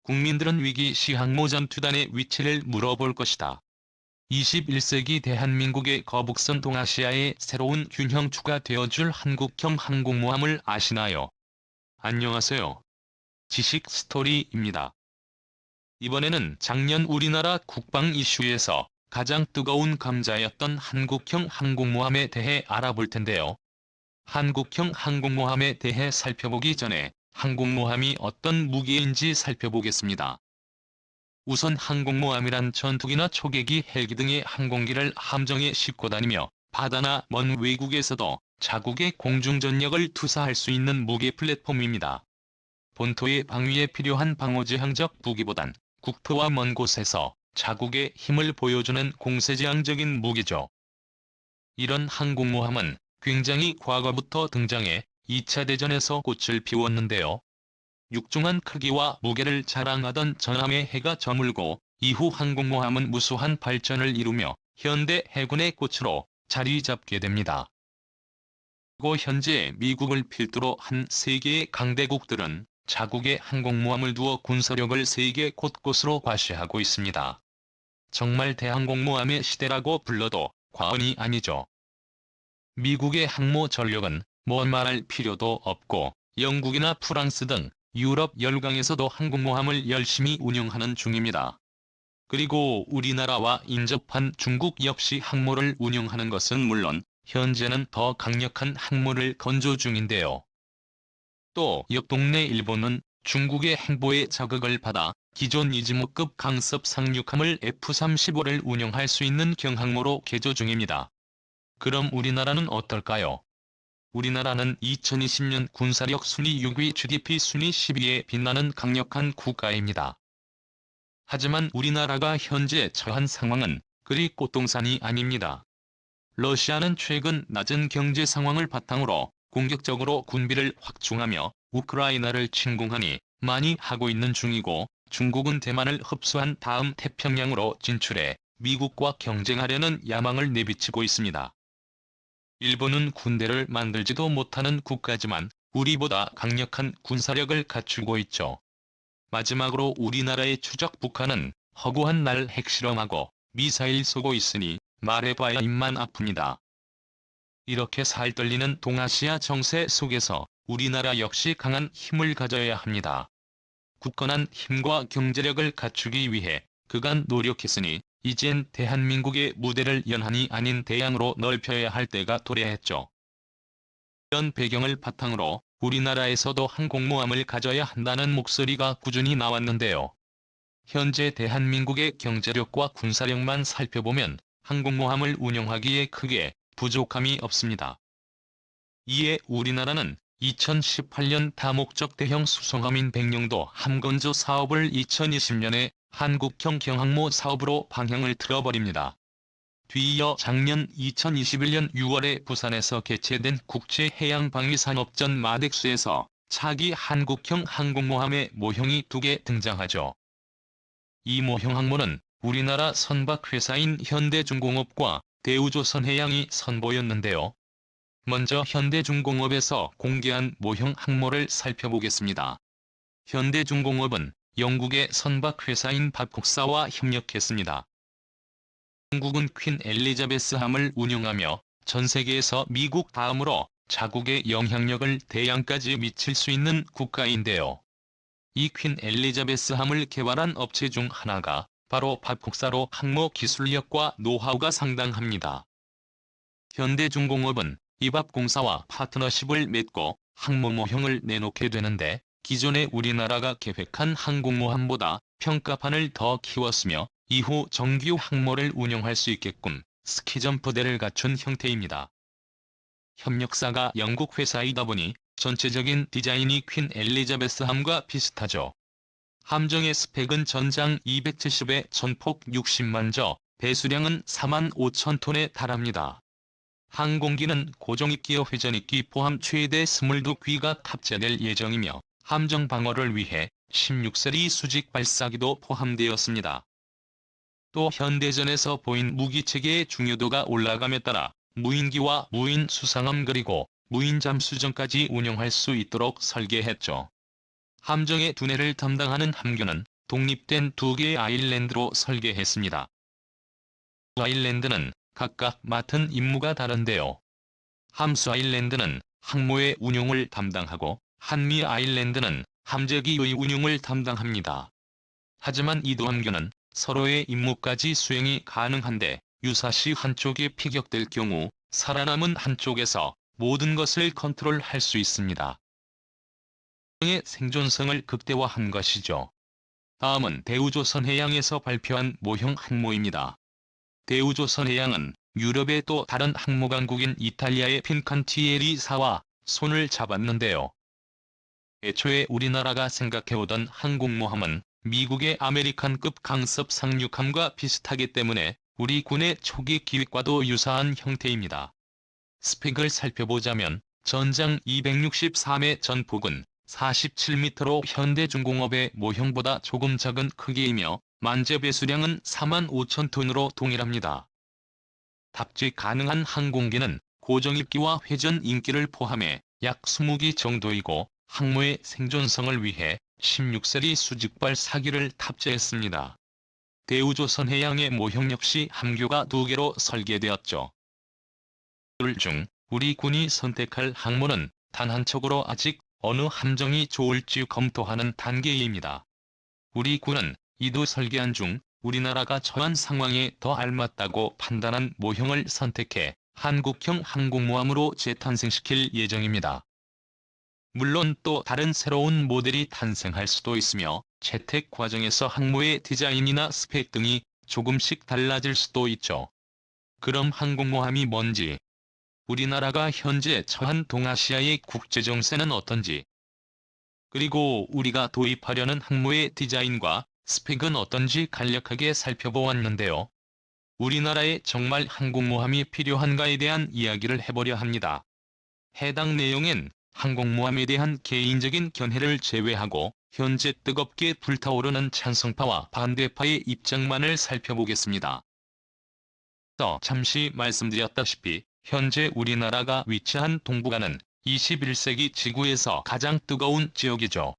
국민들은 위기 시 항모 전투단의 위치를 물어볼 것이다. 21세기 대한민국의 거북선 동아시아의 새로운 균형추가 되어줄 한국형 항공모함을 아시나요? 안녕하세요. 지식 스토리입니다. 이번에는 작년 우리나라 국방 이슈에서 가장 뜨거운 감자였던 한국형 항공모함에 대해 알아볼 텐데요. 한국형 항공모함에 대해 살펴보기 전에 항공모함이 어떤 무기인지 살펴보겠습니다. 우선 항공모함이란 전투기나 초계기, 헬기 등의 항공기를 함정에 싣고 다니며 바다나 먼 외국에서도 자국의 공중전력을 투사할 수 있는 무기 플랫폼입니다. 본토의 방위에 필요한 방어지향적 무기보단 국토와 먼 곳에서 자국의 힘을 보여주는 공세지향적인 무기죠. 이런 항공모함은 굉장히 과거부터 등장해 2차 대전에서 꽃을 피웠는데요. 육중한 크기와 무게를 자랑하던 전함의 해가 저물고 이후 항공모함은 무수한 발전을 이루며 현대 해군의 꽃으로 자리 잡게 됩니다. 그리고 현재 미국을 필두로 한 세계의 강대국들은 자국의 항공모함을 두어 군사력을 세계 곳곳으로 과시하고 있습니다. 정말 대항공모함의 시대라고 불러도 과언이 아니죠. 미국의 항모 전력은 뭐 말할 필요도 없고 영국이나 프랑스 등 유럽 열강에서도 항공모함을 열심히 운용하는 중입니다. 그리고 우리나라와 인접한 중국 역시 항모를 운용하는 것은 물론 현재는 더 강력한 항모를 건조 중인데요. 또 옆 동네 일본은 중국의 행보에 자극을 받아 기존 이즈모급 강습 상륙함을 F-35를 운용할 수 있는 경항모로 개조 중입니다. 그럼 우리나라는 어떨까요? 우리나라는 2020년 군사력 순위 6위, GDP 순위 10위에 빛나는 강력한 국가입니다. 하지만 우리나라가 현재 처한 상황은 그리 꽃동산이 아닙니다. 러시아는 최근 낮은 경제 상황을 바탕으로 공격적으로 군비를 확충하며 우크라이나를 침공하니 많이 하고 있는 중이고, 중국은 대만을 흡수한 다음 태평양으로 진출해 미국과 경쟁하려는 야망을 내비치고 있습니다. 일본은 군대를 만들지도 못하는 국가지만 우리보다 강력한 군사력을 갖추고 있죠. 마지막으로 우리나라의 추적 북한은 허구한 날 핵실험하고 미사일 쏘고 있으니 말해봐야 입만 아픕니다. 이렇게 살떨리는 동아시아 정세 속에서 우리나라 역시 강한 힘을 가져야 합니다. 굳건한 힘과 경제력을 갖추기 위해 그간 노력했으니 이젠 대한민국의 무대를 연한이 아닌 대양으로 넓혀야 할 때가 도래했죠. 이런 배경을 바탕으로 우리나라에서도 항공모함을 가져야 한다는 목소리가 꾸준히 나왔는데요. 현재 대한민국의 경제력과 군사력만 살펴보면 항공모함을 운용하기에 크게 부족함이 없습니다. 이에 우리나라는 2018년 다목적 대형 수송함인 백령도 함건조 사업을 2020년에 한국형 경항모 사업으로 방향을 틀어버립니다. 뒤이어 작년 2021년 6월에 부산에서 개최된 국제해양방위산업전 마덱스에서 차기 한국형 항공모함의 모형이 2개 등장하죠. 이 모형 항모는 우리나라 선박회사인 현대중공업과 대우조선해양이 선보였는데요. 먼저 현대중공업에서 공개한 모형 항모를 살펴보겠습니다. 현대중공업은 영국의 선박회사인 밥국사와 협력했습니다. 영국은 퀸 엘리자베스함을 운용하며 전 세계에서 미국 다음으로 자국의 영향력을 대양까지 미칠 수 있는 국가인데요. 이 퀸 엘리자베스함을 개발한 업체 중 하나가 바로 밥국사로 항모 기술력과 노하우가 상당합니다. 현대중공업은 이밥공사와 파트너십을 맺고 항모 모형을 내놓게 되는데, 기존의 우리나라가 계획한 항공모함보다 평가판을 더 키웠으며 이후 정규 항모를 운용할 수 있게끔 스키점프대를 갖춘 형태입니다. 협력사가 영국 회사이다 보니 전체적인 디자인이 퀸 엘리자베스함과 비슷하죠. 함정의 스펙은 전장 270에 전폭 60만저, 배수량은 45,000톤에 달합니다. 항공기는 고정익기와 회전익기 포함 최대 22기가 탑재될 예정이며 함정 방어를 위해 16세리 수직 발사기도 포함되었습니다. 또 현대전에서 보인 무기체계의 중요도가 올라감에 따라 무인기와 무인 수상함 그리고 무인 잠수정까지 운영할 수 있도록 설계했죠. 함정의 두뇌를 담당하는 함교는 독립된 두 개의 아일랜드로 설계했습니다. 아일랜드는 각각 맡은 임무가 다른데요. 함수 아일랜드는 항모의 운용을 담당하고 한미 아일랜드는 함재기의 운용을 담당합니다. 하지만 이 두 함교는 서로의 임무까지 수행이 가능한데 유사시 한쪽이 피격될 경우 살아남은 한쪽에서 모든 것을 컨트롤할 수 있습니다. 의 생존성을 극대화한 것이죠. 다음은 대우조선해양에서 발표한 모형 항모입니다. 대우조선해양은 유럽의 또 다른 항모강국인 이탈리아의 핀칸티에리사와 손을 잡았는데요. 애초에 우리나라가 생각해오던 항공모함은 미국의 아메리칸급 강습 상륙함과 비슷하기 때문에 우리 군의 초기 기획과도 유사한 형태입니다. 스펙을 살펴보자면 전장 263의 전폭은 47m로 현대중공업의 모형보다 조금 작은 크기이며 만재 배수량은 45,000톤으로 동일합니다. 탑재 가능한 항공기는 고정입기와 회전 인기를 포함해 약 20기 정도이고 항모의 생존성을 위해 16세리 수직발 4기를 탑재했습니다. 대우조선해양의 모형 역시 함교가 2개로 설계되었죠. 둘 중 우리 군이 선택할 항모는 단 한 척으로 아직 어느 함정이 좋을지 검토하는 단계입니다. 우리 군은 이 두 설계안 중 우리나라가 처한 상황에 더 알맞다고 판단한 모형을 선택해 한국형 항공모함으로 재탄생시킬 예정입니다. 물론 또 다른 새로운 모델이 탄생할 수도 있으며 채택 과정에서 항모의 디자인이나 스펙 등이 조금씩 달라질 수도 있죠. 그럼 항공모함이 뭔지, 우리나라가 현재 처한 동아시아의 국제정세는 어떤지, 그리고 우리가 도입하려는 항모의 디자인과 스펙은 어떤지 간략하게 살펴보았는데요. 우리나라에 정말 항공모함이 필요한가에 대한 이야기를 해보려 합니다. 해당 내용엔 항공모함에 대한 개인적인 견해를 제외하고 현재 뜨겁게 불타오르는 찬성파와 반대파의 입장만을 살펴보겠습니다. 잠시 말씀드렸다시피 현재 우리나라가 위치한 동북아는 21세기 지구에서 가장 뜨거운 지역이죠.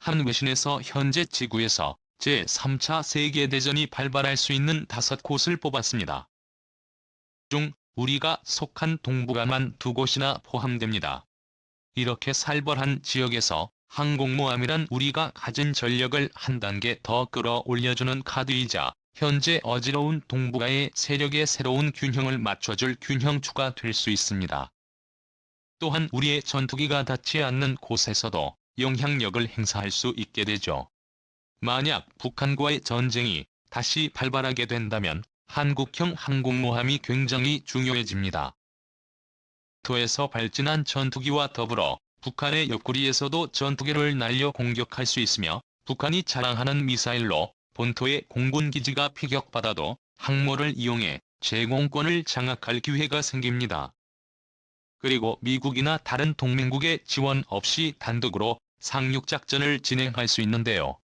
한 외신에서 현재 지구에서 제3차 세계대전이 발발할 수 있는 5곳을 뽑았습니다. 중 우리가 속한 동북아만 2곳이나 포함됩니다. 이렇게 살벌한 지역에서 항공모함이란 우리가 가진 전력을 한 단계 더 끌어올려주는 카드이자 현재 어지러운 동북아의 세력의 새로운 균형을 맞춰줄 균형추가 될 수 있습니다. 또한 우리의 전투기가 닿지 않는 곳에서도 영향력을 행사할 수 있게 되죠. 만약 북한과의 전쟁이 다시 발발하게 된다면 한국형 항공모함이 굉장히 중요해집니다. 도에서 발진한 전투기와 더불어 북한의 옆구리에서도 전투기를 날려 공격할 수 있으며 북한이 자랑하는 미사일로 본토의 공군기지가 피격받아도 항모를 이용해 제공권을 장악할 기회가 생깁니다. 그리고 미국이나 다른 동맹국의 지원 없이 단독으로 상륙작전을 진행할 수 있는데요.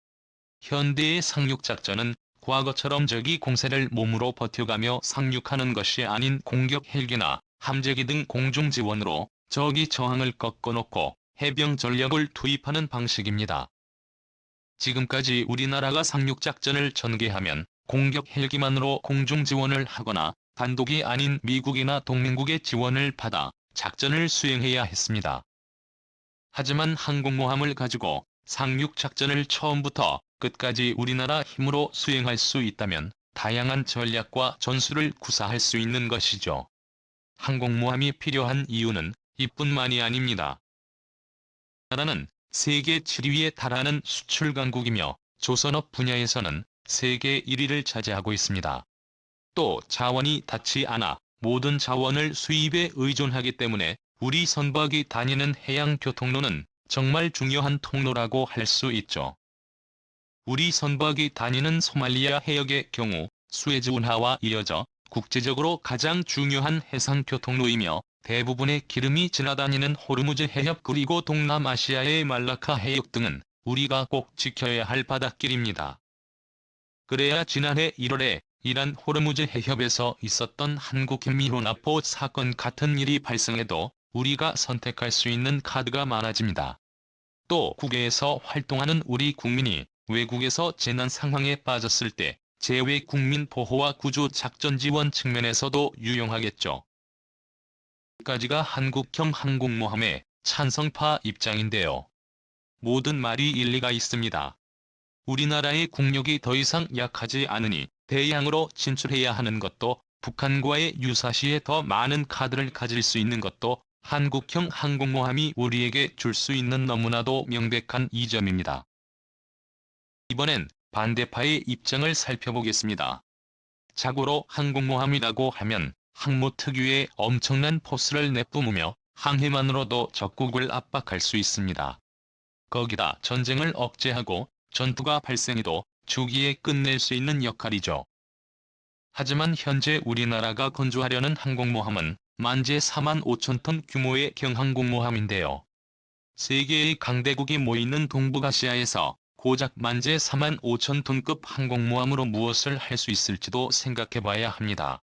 현대의 상륙작전은 과거처럼 적이 공세를 몸으로 버텨가며 상륙하는 것이 아닌 공격 헬기나 함재기 등 공중 지원으로 적이 저항을 꺾어놓고 해병 전력을 투입하는 방식입니다. 지금까지 우리나라가 상륙작전을 전개하면 공격 헬기만으로 공중 지원을 하거나 단독이 아닌 미국이나 동맹국의 지원을 받아 작전을 수행해야 했습니다. 하지만 항공모함을 가지고 상륙작전을 처음부터 끝까지 우리나라 힘으로 수행할 수 있다면 다양한 전략과 전술을 구사할 수 있는 것이죠. 항공모함이 필요한 이유는 이뿐만이 아닙니다. 우리나라는 세계 7위에 달하는 수출 강국이며 조선업 분야에서는 세계 1위를 차지하고 있습니다. 또 자원이 닿지 않아 모든 자원을 수입에 의존하기 때문에 우리 선박이 다니는 해양 교통로는 정말 중요한 통로라고 할 수 있죠. 우리 선박이 다니는 소말리아 해역의 경우 수에즈 운하와 이어져 국제적으로 가장 중요한 해상 교통로이며 대부분의 기름이 지나다니는 호르무즈 해협 그리고 동남아시아의 말라카 해역 등은 우리가 꼭 지켜야 할 바닷길입니다. 그래야 지난해 1월에 이란 호르무즈 해협에서 있었던 한국 햄미호나포 사건 같은 일이 발생해도 우리가 선택할 수 있는 카드가 많아집니다. 또 국외에서 활동하는 우리 국민이 외국에서 재난 상황에 빠졌을 때 재외 국민 보호와 구조 작전 지원 측면에서도 유용하겠죠. 까지가 한국형 항공모함의 찬성파 입장인데요. 모든 말이 일리가 있습니다. 우리나라의 국력이 더 이상 약하지 않으니 대양으로 진출해야 하는 것도, 북한과의 유사시에 더 많은 카드를 가질 수 있는 것도 한국형 항공모함이 우리에게 줄 수 있는 너무나도 명백한 이점입니다. 이번엔 반대파의 입장을 살펴보겠습니다. 자고로 항공모함이라고 하면 항모 특유의 엄청난 포스를 내뿜으며 항해만으로도 적국을 압박할 수 있습니다. 거기다 전쟁을 억제하고 전투가 발생해도 주기에 끝낼 수 있는 역할이죠. 하지만 현재 우리나라가 건조하려는 항공모함은 만재 45,000톤 규모의 경항공모함인데요. 세계의 강대국이 모이는 동북아시아에서 고작 만재 45,000톤급 항공모함으로 무엇을 할 수 있을지도 생각해봐야 합니다.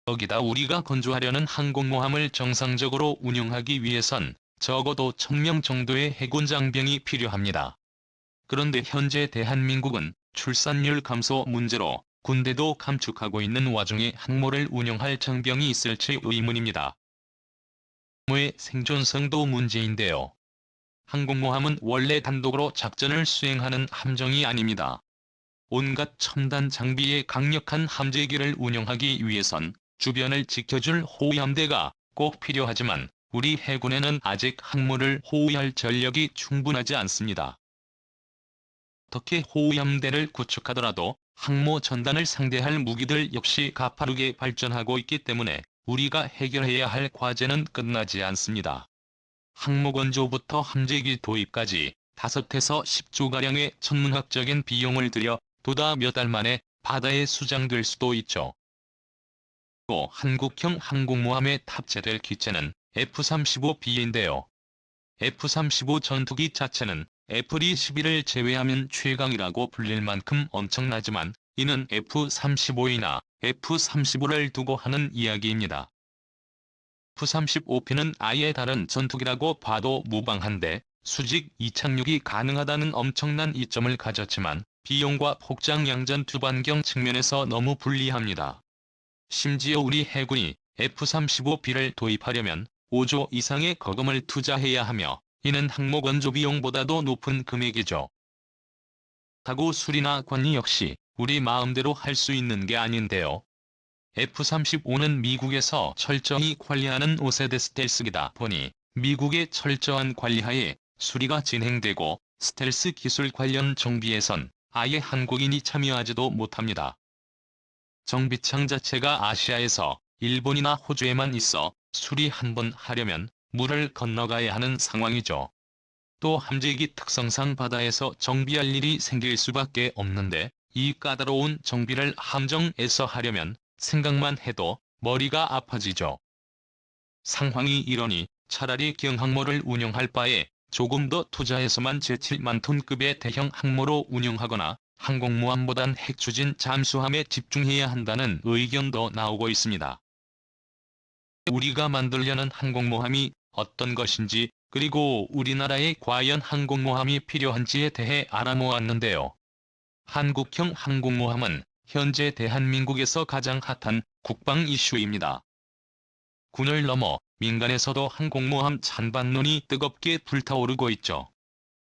거기다 우리가 건조하려는 항공모함을 정상적으로 운용하기 위해선 적어도 1,000명 정도의 해군 장병이 필요합니다. 그런데 현재 대한민국은 출산율 감소 문제로 군대도 감축하고 있는 와중에 항모를 운용할 장병이 있을지 의문입니다. 항모의 생존성도 문제인데요. 항공모함은 원래 단독으로 작전을 수행하는 함정이 아닙니다. 온갖 첨단 장비의 강력한 함재기를 운용하기 위해선 주변을 지켜줄 호위함대가 꼭 필요하지만 우리 해군에는 아직 항모를 호위할 전력이 충분하지 않습니다. 어떻게 호위함대를 구축하더라도 항모 전단을 상대할 무기들 역시 가파르게 발전하고 있기 때문에 우리가 해결해야 할 과제는 끝나지 않습니다. 항모 건조부터 함재기 도입까지 5에서 10조가량의 천문학적인 비용을 들여 도다 몇 달 만에 바다에 수장될 수도 있죠. 또 한국형 항공모함에 탑재될 기체는 F-35B인데요. F-35 전투기 자체는 F-21을 제외하면 최강이라고 불릴 만큼 엄청나지만 이는 F-35이나 F-35를 두고 하는 이야기입니다. F-35B는 아예 다른 전투기라고 봐도 무방한데 수직 이착륙이 가능하다는 엄청난 이점을 가졌지만 비용과 폭장 양전 두반경 측면에서 너무 불리합니다. 심지어 우리 해군이 F-35B를 도입하려면 5조 이상의 거금을 투자해야 하며 이는 항모 건조 비용보다도 높은 금액이죠. 타고 수리나 관리 역시 우리 마음대로 할 수 있는 게 아닌데요. F-35는 미국에서 철저히 관리하는 5세대 스텔스기다 보니 미국의 철저한 관리하에 수리가 진행되고 스텔스 기술 관련 정비에선 아예 한국인이 참여하지도 못합니다. 정비창 자체가 아시아에서 일본이나 호주에만 있어 수리 한번 하려면 물을 건너가야 하는 상황이죠. 또 함재기 특성상 바다에서 정비할 일이 생길 수밖에 없는데 이 까다로운 정비를 함정에서 하려면 생각만 해도 머리가 아파지죠. 상황이 이러니 차라리 경항모를 운용할 바에 조금 더 투자해서만 제7만 톤급의 대형 항모로 운용하거나 항공모함보단 핵추진 잠수함에 집중해야 한다는 의견도 나오고 있습니다. 우리가 만들려는 항공모함이 어떤 것인지 그리고 우리나라에 과연 항공모함이 필요한지에 대해 알아모았는데요. 한국형 항공모함은 현재 대한민국에서 가장 핫한 국방 이슈입니다. 군을 넘어 민간에서도 항공모함 찬반론이 뜨겁게 불타오르고 있죠.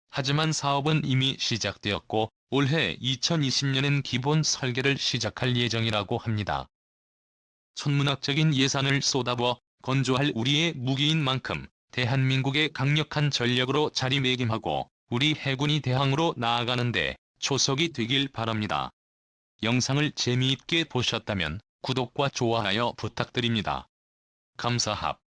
하지만 사업은 이미 시작되었고 올해 2020년엔 기본 설계를 시작할 예정이라고 합니다. 천문학적인 예산을 쏟아부어 건조할 우리의 무기인 만큼 대한민국의 강력한 전력으로 자리매김하고 우리 해군이 대항으로 나아가는데 초석이 되길 바랍니다. 영상을 재미있게 보셨다면 구독과 좋아요 부탁드립니다. 감사합니다.